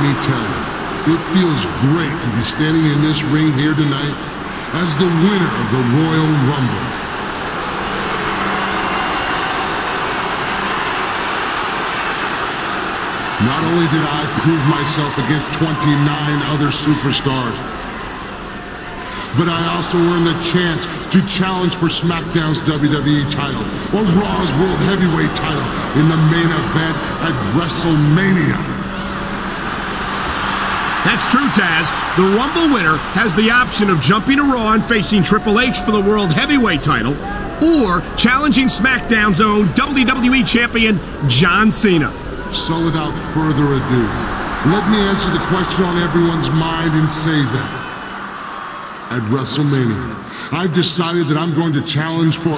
me tell you, it feels great to be standing in this ring here tonight as the winner of the Royal Rumble. Not only did I prove myself against 29 other superstars, but I also earned the chance to challenge for Smackdown's WWE title or Raw's World Heavyweight title in the main event at Wrestlemania. That's true, Taz. The Rumble winner has the option of jumping to Raw and facing Triple H for the World Heavyweight title, or challenging SmackDown's own WWE Champion, John Cena. So without further ado, let me answer the question on everyone's mind and say that at WrestleMania, I've decided that I'm going to challenge for...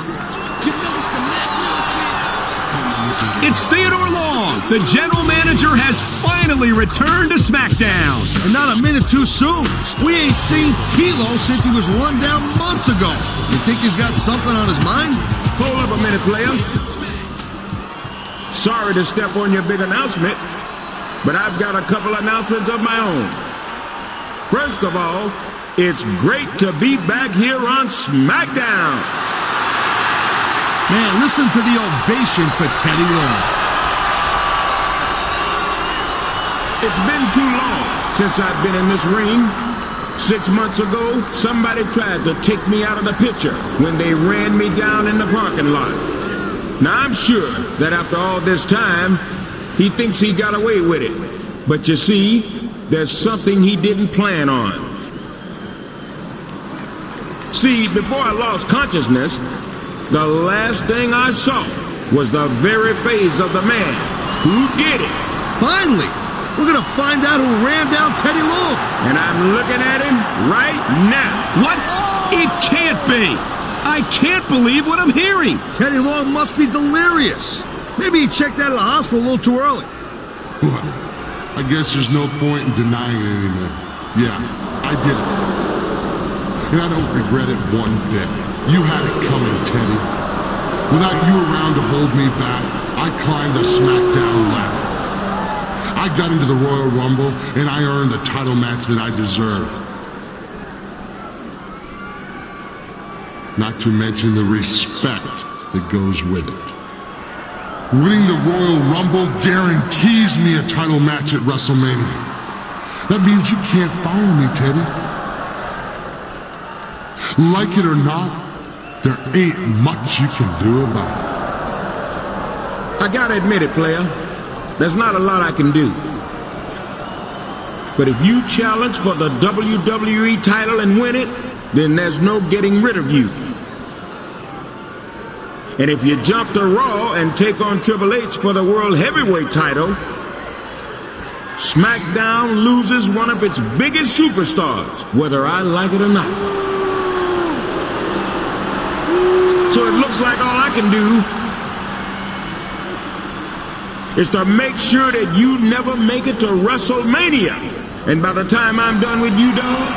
It's Theodore Long. The general manager has finally returned to SmackDown. And not a minute too soon. We ain't seen T-Lo since he was run down months ago. You think he's got something on his mind? Hold up a minute, player. Sorry to step on your big announcement, but I've got a couple announcements of my own. First of all, it's great to be back here on Smackdown. Man, listen to the ovation for Teddy Long. It's been too long since I've been in this ring. 6 months ago, somebody tried to take me out of the picture when they ran me down in the parking lot. Now, I'm sure that after all this time, he thinks he got away with it. But you see, there's something he didn't plan on. See, before I lost consciousness, the last thing I saw was the very face of the man who did it. Finally, we're gonna find out who ran down Teddy Long. And I'm looking at him right now. What? It can't be. I can't believe what I'm hearing. Teddy Long must be delirious. Maybe he checked out of the hospital a little too early. Well, I guess there's no point in denying it anymore. Yeah, I did it. And I don't regret it one bit. You had it coming, Teddy. Without you around to hold me back, I climbed the SmackDown ladder. I got into the Royal Rumble, and I earned the title match that I deserved. Not to mention the respect that goes with it. Winning the Royal Rumble guarantees me a title match at WrestleMania. That means you can't fire me, Teddy. Like it or not, there ain't much you can do about it. I gotta admit it, player. There's not a lot I can do. But if you challenge for the WWE title and win it, then there's no getting rid of you. And if you jump to Raw and take on Triple H for the World Heavyweight title, SmackDown loses one of its biggest superstars, whether I like it or not. So it looks like all I can do is to make sure that you never make it to WrestleMania. And by the time I'm done with you, dog,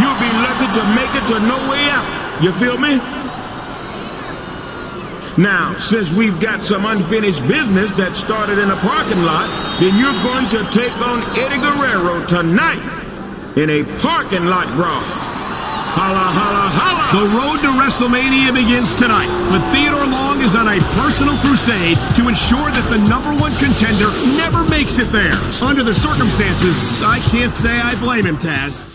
you'll be lucky to make it to No Way Out. You feel me? Now, since we've got some unfinished business that started in a parking lot, then you're going to take on Eddie Guerrero tonight in a parking lot brawl. Holla, holla, holla! The road to WrestleMania begins tonight, but Theodore Long is on a personal crusade to ensure that the #1 contender never makes it there. Under the circumstances, I can't say I blame him, Taz.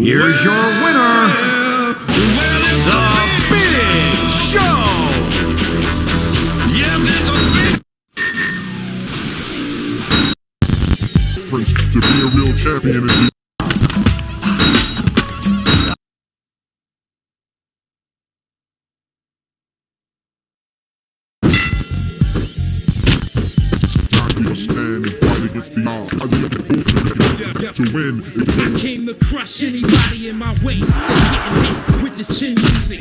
Here's your winner, The Big Show. Yes, it's a big difference to be a real champion and you stand and fight against the odds. To win. I came to crush anybody in my way. They're getting hit with the chin music.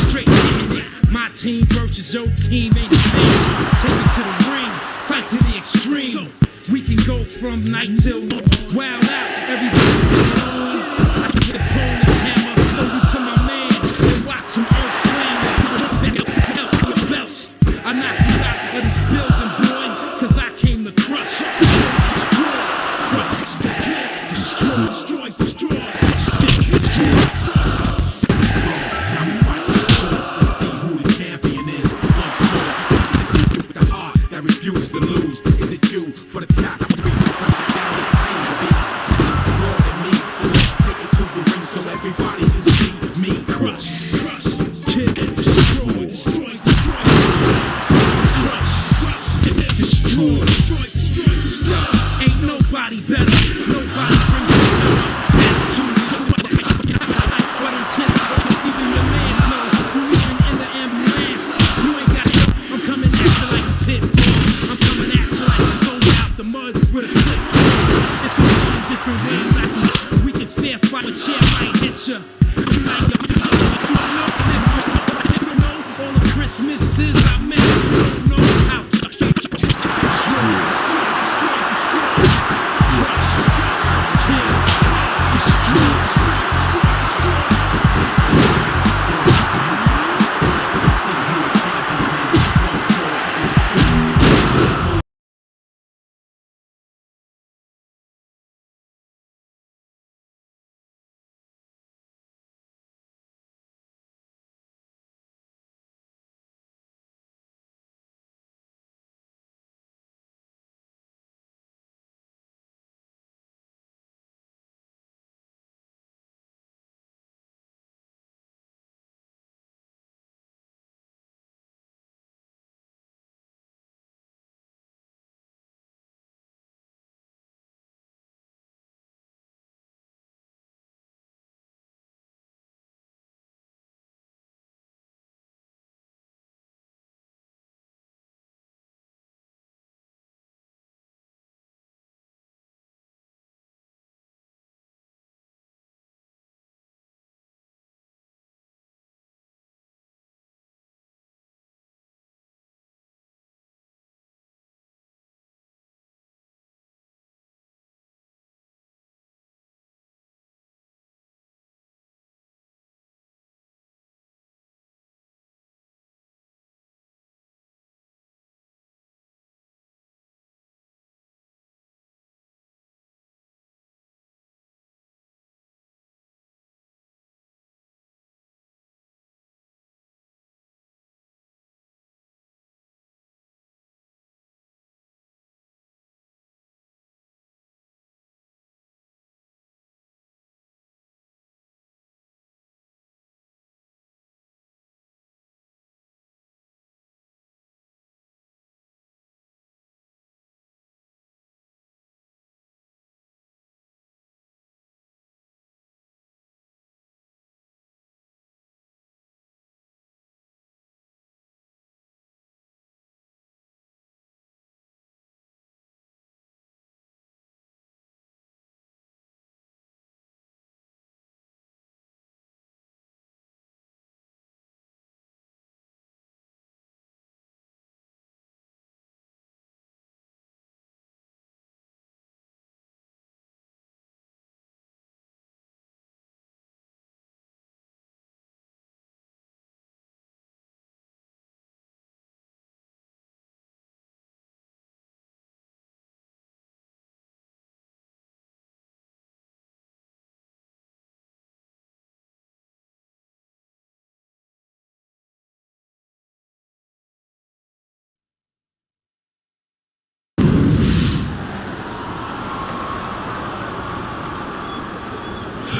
Straight hitting it. My team versus your team ain't a thing. Take it to the ring, fight to the extreme. We can go from night till wild out. Everybody I can get a bonus hammer, throw it to my man, and watch him earth slam. Belts. I knock you out of this building, boy, cause I came to crush. Destroy. Now we fight to see who the champion is. Once more, with the heart that refuses to lose. Is it you for the top? Down the pain to be more than me. So let's take it to the ring so everybody can see me. Crush, kill and destroy. Ain't nobody better. Nobody brings the terror. Attitude. But I'm tense. Even your mans know you even in the ambulance. You ain't got help. I'm coming at you like a pit bull. I'm coming at you like a soul out the mud with a clip. It's a million different ways we can fair fight, but chair might hit ya. You like you know all the Christmases I miss. You don't know how to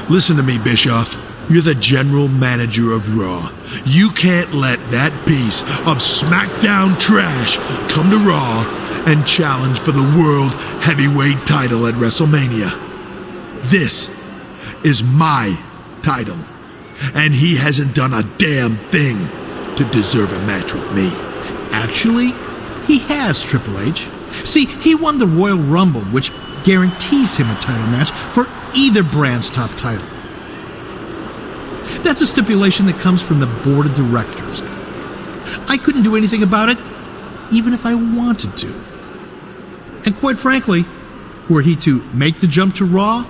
Listen to me, Bischoff. You're the general manager of Raw. You can't let that piece of Smackdown trash come to Raw and challenge for the World Heavyweight title at WrestleMania. This is my title, and he hasn't done a damn thing to deserve a match with me. Actually, he has, Triple H. See, he won the Royal Rumble, which guarantees him a title match for either brand's top title. That's a stipulation that comes from the board of directors. I couldn't do anything about it, even if I wanted to. And quite frankly, were he to make the jump to Raw,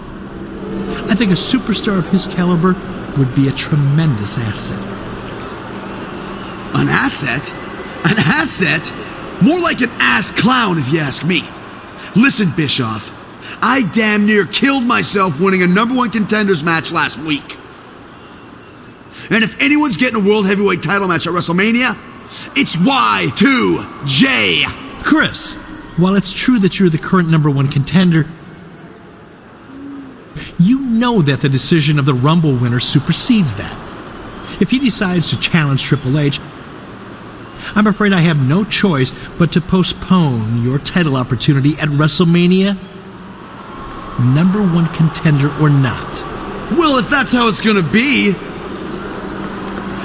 I think a superstar of his caliber would be a tremendous asset. An asset? An asset? More like an ass clown, if you ask me. Listen, Bischoff, I damn near killed myself winning a #1 contenders match last week. And if anyone's getting a World Heavyweight title match at WrestleMania, it's Y2J. Chris, while it's true that you're the current #1 contender, you know that the decision of the Rumble winner supersedes that. If he decides to challenge Triple H, I'm afraid I have no choice but to postpone your title opportunity at WrestleMania, #1 contender or not. Well, if that's how it's gonna be,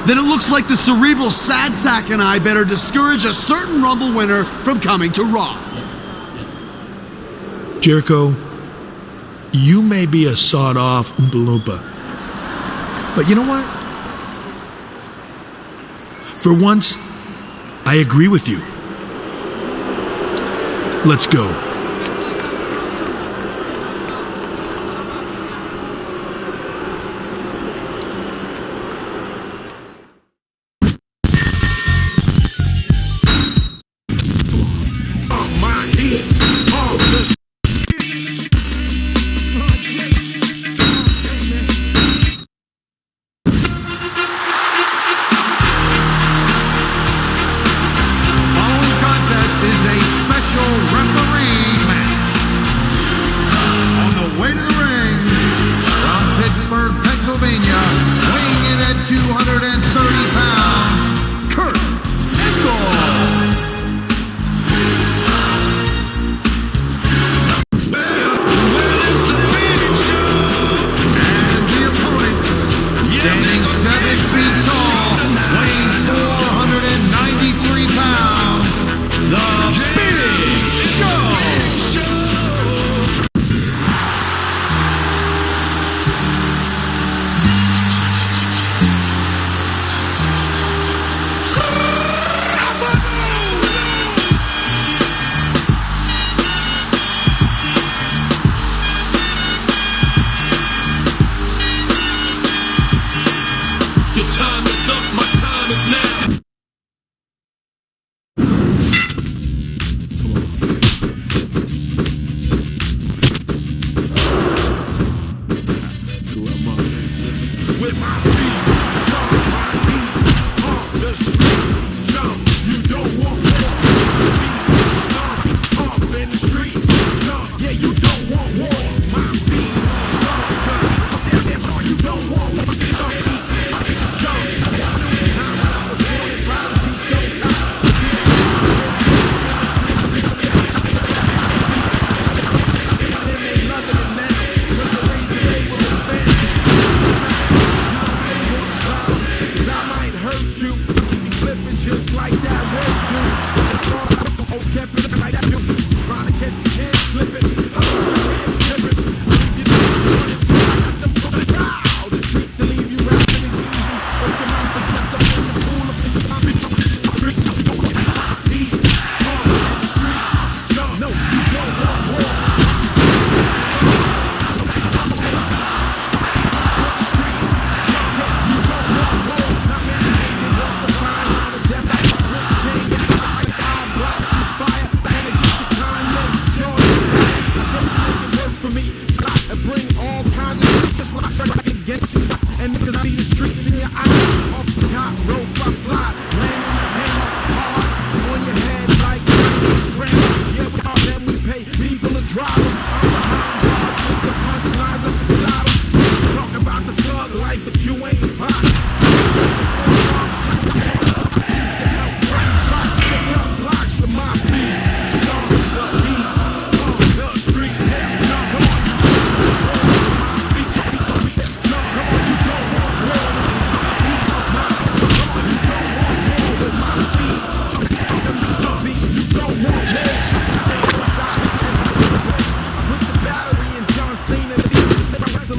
then it looks like the cerebral sad sack and I better discourage a certain Rumble winner from coming to Raw. Jericho, you may be a sawed-off Oompa Loompa, but you know what? For once, I agree with you. Let's go. Following contest is a special referee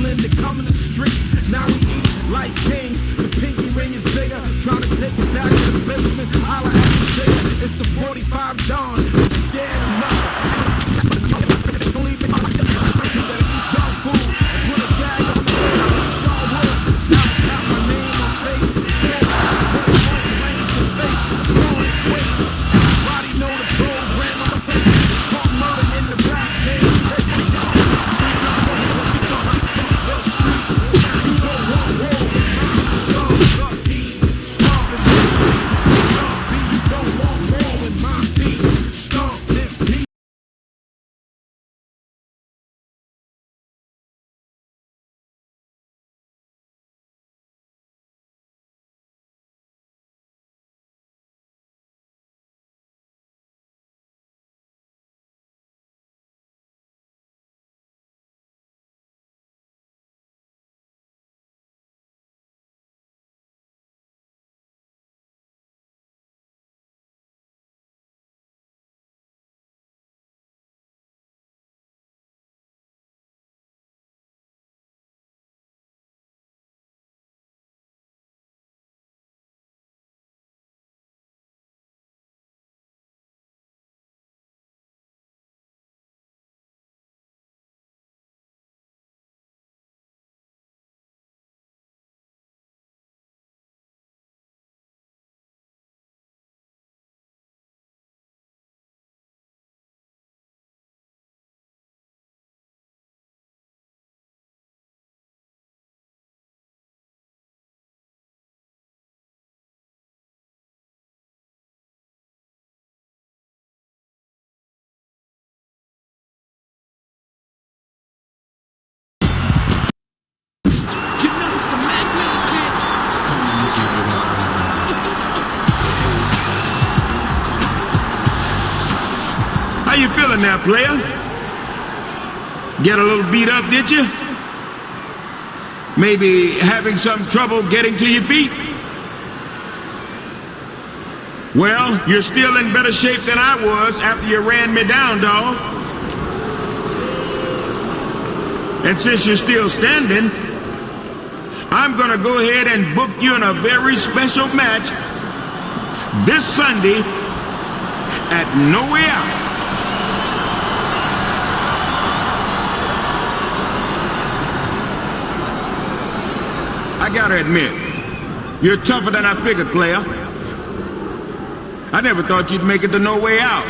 willing to come in the streets. Now we eat like kings. The pinky ring is bigger. Trying to take it back to the basement. Holla at the jigger. It's the 45 Dawn. I'm scared of nothing. Don't even you better eat your food and put a gag on me. I wish y'all would. Just got my name on face. Shit. Put a point blank at your face. Blow it quick. Everybody know the program. I'm caught murder in the rap game. How you feeling now, player? Get a little beat up, did you? Maybe having some trouble getting to your feet? Well, you're still in better shape than I was after you ran me down, dawg. And since you're still standing, I'm gonna go ahead and book you in a very special match this Sunday at No Way Out. I gotta admit, you're tougher than I figured, player. I never thought you'd make it to No Way Out.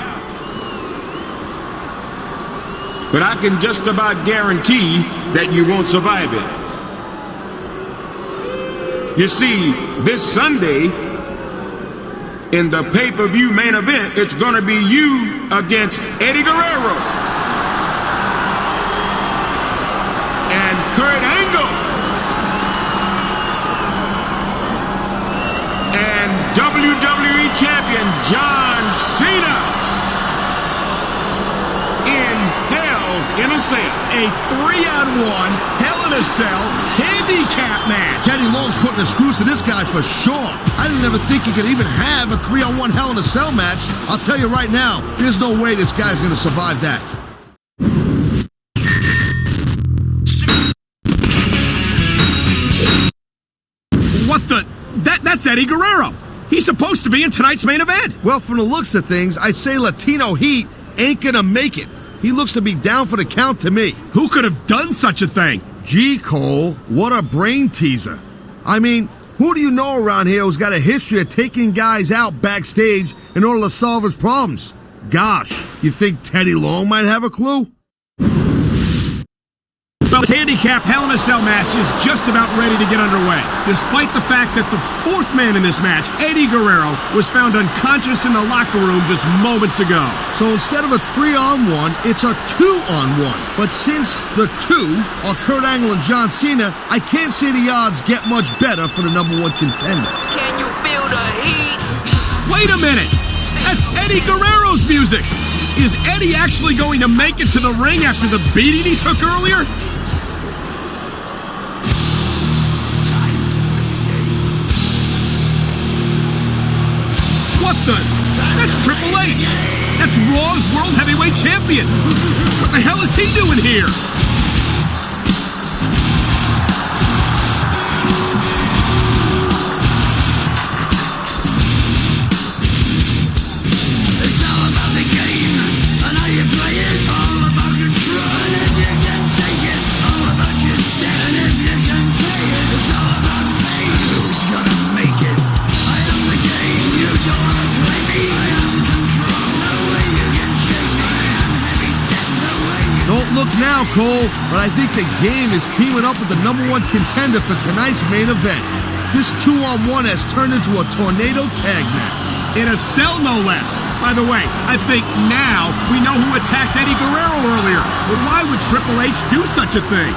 But I can just about guarantee that you won't survive it. You see, this Sunday, in the pay-per-view main event, it's gonna be you against Eddie Guerrero and Kurt Angle and WWE Champion John Cena in Hell in a Cell. A 3-on-1 Hell in a Cell handicap match. Teddy Long's putting the screws to this guy for sure. I didn't ever think he could even have a 3-on-1 Hell in a Cell match. I'll tell you right now, there's no way this guy's gonna survive that. What the? That's Eddie Guerrero. He's supposed to be in tonight's main event. Well, from the looks of things, I'd say Latino Heat ain't gonna make it. He looks to be down for the count to me. Who could have done such a thing? Gee, Cole, what a brain teaser. I mean, who do you know around here who's got a history of taking guys out backstage in order to solve his problems? Gosh, you think Teddy Long might have a clue? Well, this handicap Hell in a Cell match is just about ready to get underway, despite the fact that the fourth man in this match, Eddie Guerrero, was found unconscious in the locker room just moments ago. So instead of a 3-on-1, it's a 2-on-1. But since the two are Kurt Angle and John Cena, I can't say the odds get much better for the #1 contender. Can you feel the heat? Wait a minute! That's Eddie Guerrero's music! Is Eddie actually going to make it to the ring after the beating he took earlier? What the? That's Triple H! That's Raw's World Heavyweight Champion! What the hell is he doing here? Cole, but I think the game is teaming up with the #1 contender for tonight's main event. This 2-on-1 has turned into a tornado tag match. In a cell, no less. By the way, I think now we know who attacked Eddie Guerrero earlier. But why would Triple H do such a thing?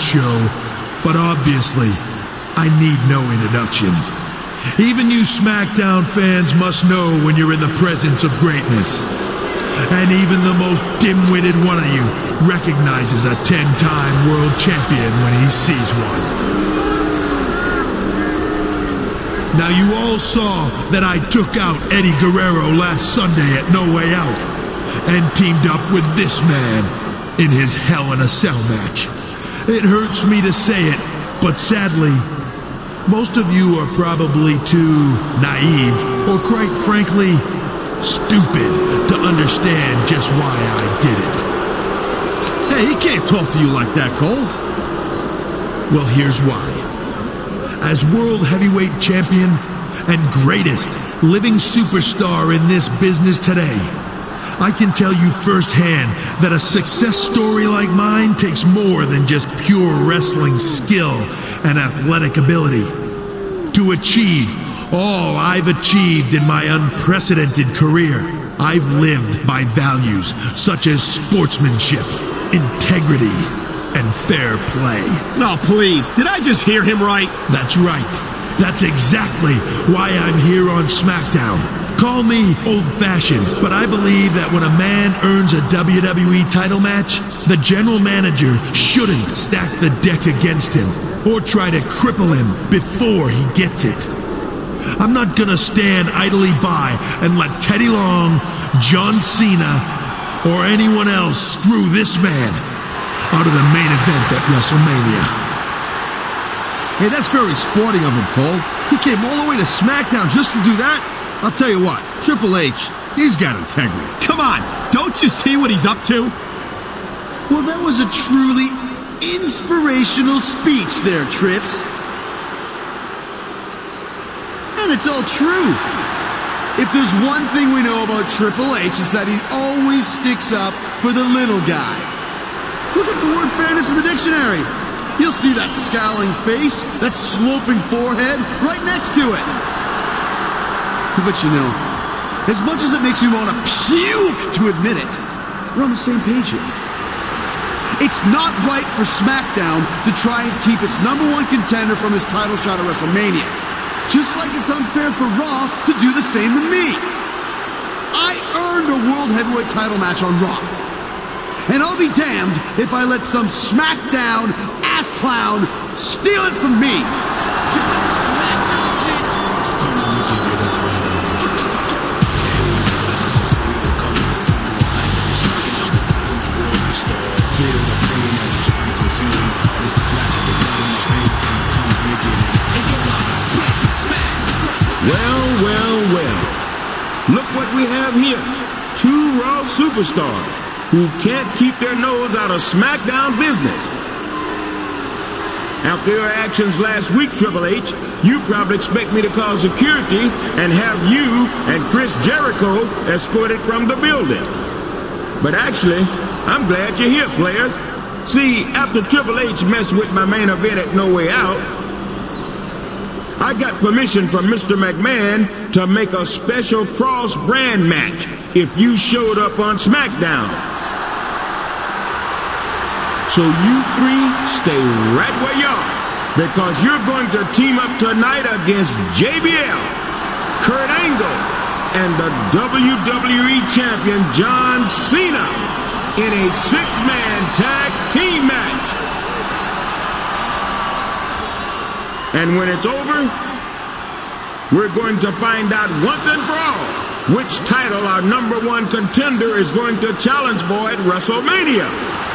show, but obviously, I need no introduction. Even you Smackdown fans must know when you're in the presence of greatness. And even the most dim-witted one of you recognizes a 10-time world champion when he sees one. Now you all saw that I took out Eddie Guerrero last Sunday at No Way Out and teamed up with this man in his Hell in a Cell match. It hurts me to say it, but sadly, most of you are probably too naive or quite frankly, stupid to understand just why I did it. Hey, he can't talk to you like that, Cole. Well, here's why. As World Heavyweight Champion and greatest living superstar in this business today, I can tell you firsthand that a success story like mine takes more than just pure wrestling skill and athletic ability. To achieve all I've achieved in my unprecedented career, I've lived by values such as sportsmanship, integrity, and fair play. No, please. Did I just hear him right? That's right. That's exactly why I'm here on Smackdown. Call me old-fashioned, but I believe that when a man earns a WWE title match, the general manager shouldn't stack the deck against him or try to cripple him before he gets it. I'm not gonna stand idly by and let Teddy Long, John Cena, or anyone else screw this man out of the main event at Wrestlemania. Hey, that's very sporting of him, Cole. He came all the way to SmackDown just to do that? I'll tell you what, Triple H, he's got integrity. Come on, don't you see what he's up to? Well, that was a truly inspirational speech there, Trips. And it's all true. If there's one thing we know about Triple H, it's that he always sticks up for the little guy. Look up the word fairness in the dictionary. You'll see that scowling face, that sloping forehead, right next to it. But you know, as much as it makes me want to puke to admit it, we're on the same page here. It's not right for SmackDown to try and keep its #1 contender from his title shot at WrestleMania. Just like it's unfair for Raw to do the same to me. I earned a World Heavyweight title match on Raw. And I'll be damned if I let some SmackDown ass clown steal it from me. Well. Look what we have here. 2 Raw superstars who can't keep their nose out of SmackDown business. After your actions last week, Triple H, you probably expect me to call security and have you and Chris Jericho escorted from the building. But actually, I'm glad you're here, players. See, after Triple H messed with my main event at No Way Out, I got permission from Mr. McMahon to make a special cross-brand match if you showed up on SmackDown. So you 3 stay right where you are, because you're going to team up tonight against JBL, Kurt Angle, and the WWE Champion John Cena in a 6-man tag team match. And when it's over, we're going to find out once and for all which title our #1 contender is going to challenge for at WrestleMania.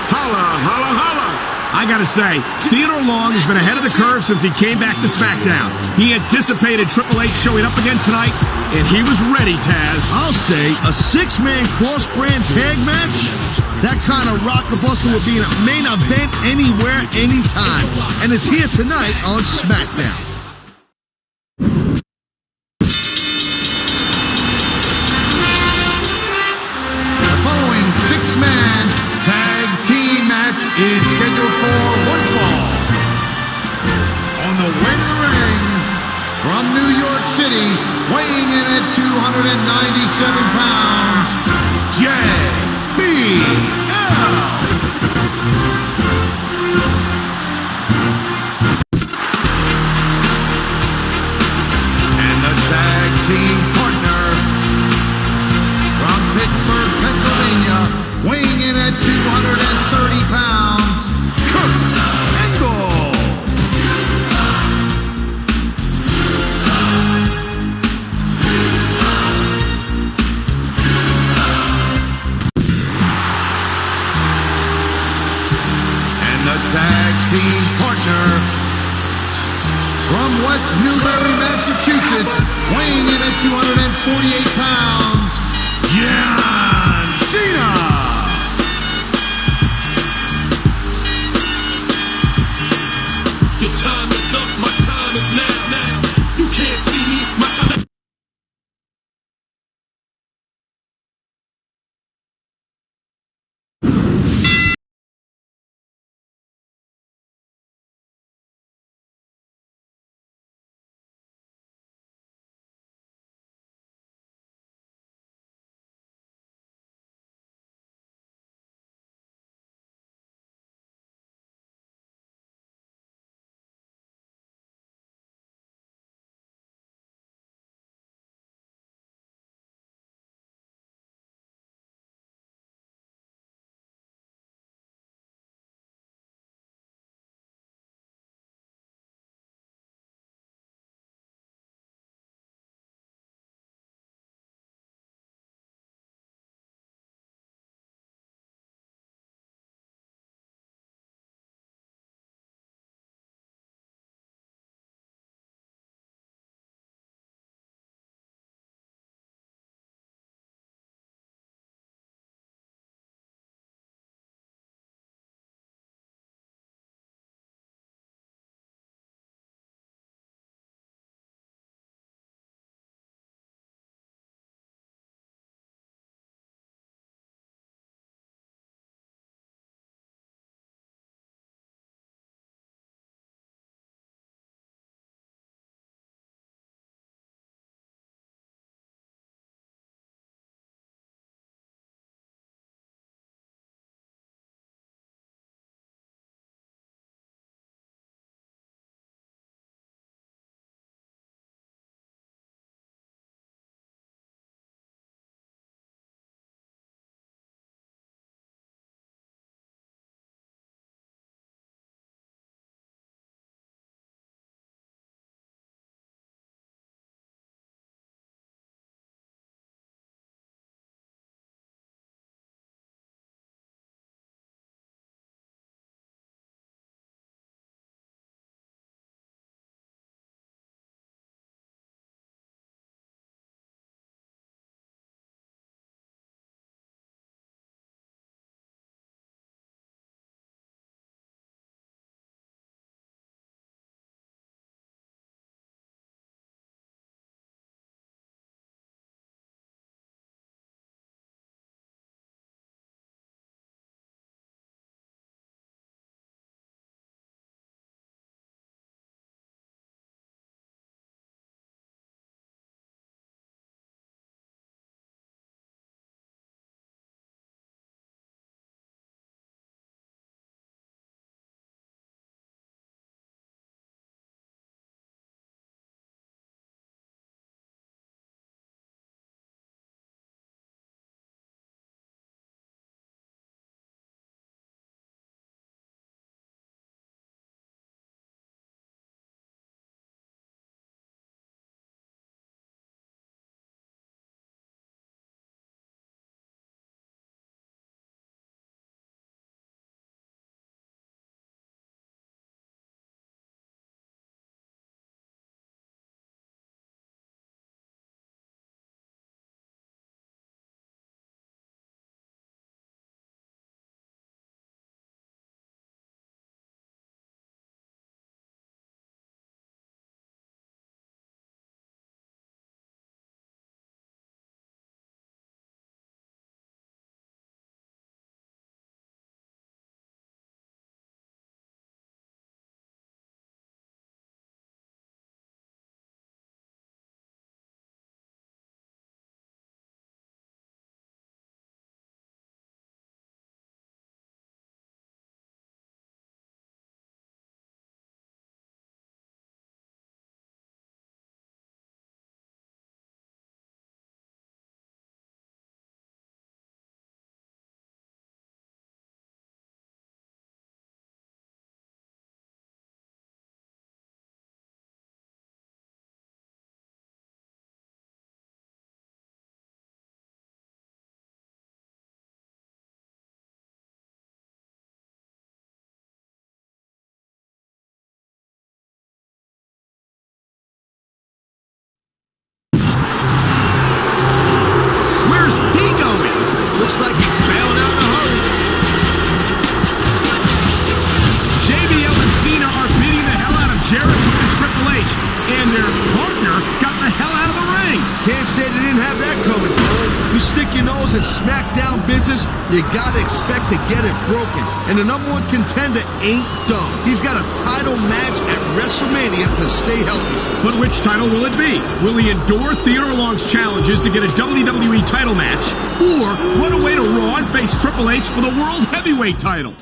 Holla, holla, holla. I gotta say, Theodore Long has been ahead of the curve since he came back to SmackDown. He anticipated Triple H showing up again tonight, and he was ready, Taz. I'll say a 6-man cross-brand tag match? That kind of rocker-buster would be in a main event anywhere, anytime. And it's here tonight on SmackDown. The following 6-man tag team match is scheduled for one fall. On the way to the ring, from New York City, weighing in at 297 pounds, JBL. And the tag team partner, from Pittsburgh, Pennsylvania, weighing in at 230 pounds, Kurt Angle. And the tag team partner, from West Newbury, Massachusetts, weighing in at 248 pounds, John Cena. Can't say they didn't have that coming, Cole. You stick your nose in Smackdown business, you gotta expect to get it broken. And the number one contender ain't dumb. He's got a title match at Wrestlemania to stay healthy. But which title will it be? Will he endure Theodore Long's challenges to get a WWE title match? Or run away to Raw and face Triple H for the World Heavyweight title?